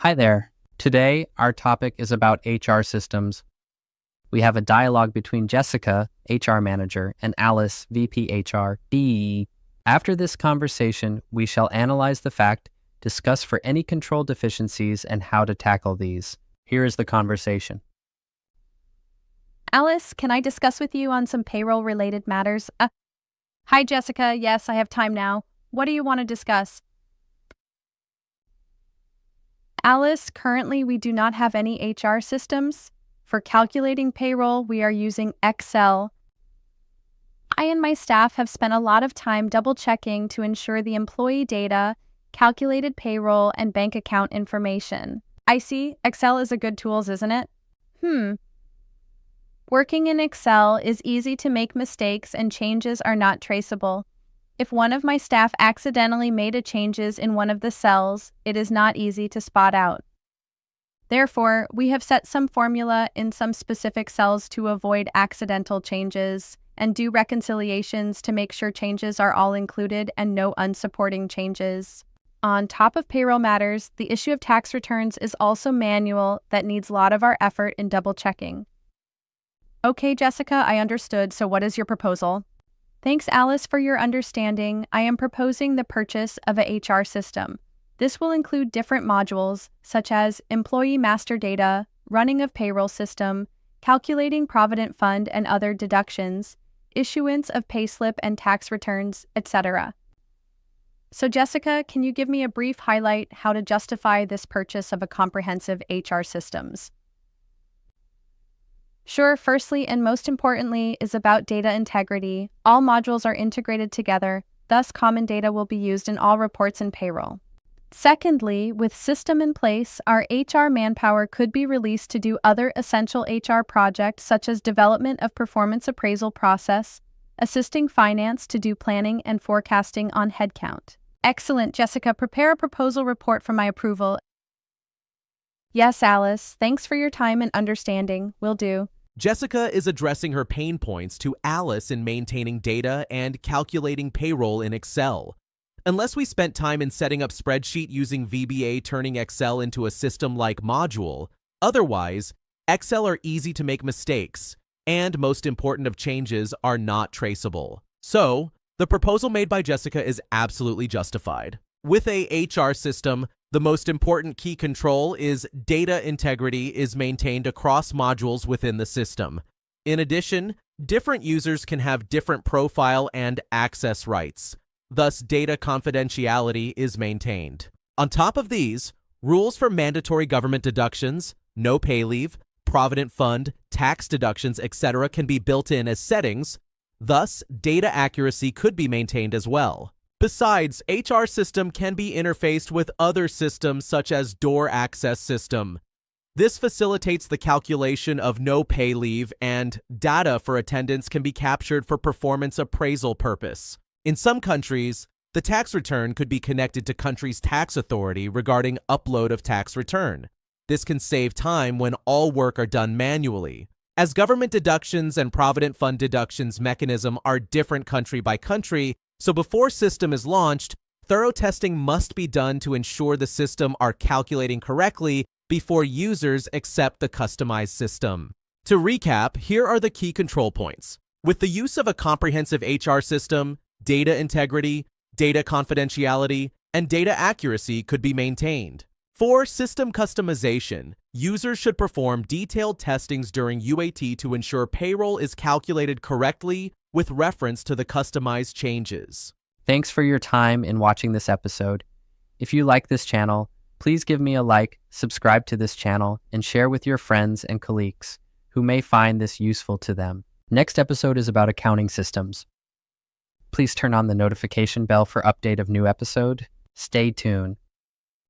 Hi there. Today, our topic is about HR systems. We have a dialogue between Jessica, HR manager, and Alice, VP HR, BE. After this conversation, we shall analyze the fact, discuss for any control deficiencies, and how to tackle these. Here is the conversation. Alice, can I discuss with you on some payroll-related matters? Hi, Jessica. Yes, I have time now. What do you want to discuss? Alice, currently we do not have any HR systems. For calculating payroll, we are using Excel. I and my staff have spent a lot of time double-checking to ensure the employee data, calculated payroll, and bank account information. I see. Excel is a good tool, isn't it? Working in Excel is easy to make mistakes and changes are not traceable. If one of my staff accidentally made a changes in one of the cells, it is not easy to spot out. Therefore, we have set some formula in some specific cells to avoid accidental changes and do reconciliations to make sure changes are all included and no unsupporting changes. On top of payroll matters, the issue of tax returns is also manual that needs a lot of our effort in double-checking. Okay, Jessica, I understood. So what is your proposal? Thanks, Alice, for your understanding. I am proposing the purchase of a HR system. This will include different modules, such as employee master data, running of payroll system, calculating provident fund and other deductions, issuance of payslip and tax returns, etc. So, Jessica, can you give me a brief highlight how to justify this purchase of a comprehensive HR systems? Sure, firstly and most importantly is about data integrity. All modules are integrated together, thus common data will be used in all reports and payroll. Secondly, with system in place, our HR manpower could be released to do other essential HR projects such as development of performance appraisal process, assisting finance to do planning and forecasting on headcount. Excellent, Jessica. Prepare a proposal report for my approval. Yes, Alice. Thanks for your time and understanding. Will do. Jessica is addressing her pain points to Alice in maintaining data and calculating payroll in Excel. Unless we spent time in setting up spreadsheet using VBA turning Excel into a system-like module, otherwise, Excel are easy to make mistakes, and most important of changes are not traceable. So, the proposal made by Jessica is absolutely justified. With a HR system, the most important key control is data integrity is maintained across modules within the system. In addition, different users can have different profile and access rights. Thus, data confidentiality is maintained. On top of these, rules for mandatory government deductions, no pay leave, provident fund, tax deductions, etc. can be built in as settings. Thus, data accuracy could be maintained as well. Besides, HR system can be interfaced with other systems such as door access system. This facilitates the calculation of no pay leave and data for attendance can be captured for performance appraisal purpose. In some countries, the tax return could be connected to country's tax authority regarding upload of tax return. This can save time when all work are done manually. As government deductions and provident fund deductions mechanism are different country by country, so before system is launched, thorough testing must be done to ensure the system are calculating correctly before users accept the customized system. To recap, here are the key control points. With the use of a comprehensive HR system, data integrity, data confidentiality, and data accuracy could be maintained. For system customization, users should perform detailed testings during UAT to ensure payroll is calculated correctly with reference to the customized changes. Thanks for your time in watching this episode. If you like this channel, please give me a like, subscribe to this channel, and share with your friends and colleagues who may find this useful to them. Next episode is about accounting systems. Please turn on the notification bell for update of new episode. Stay tuned.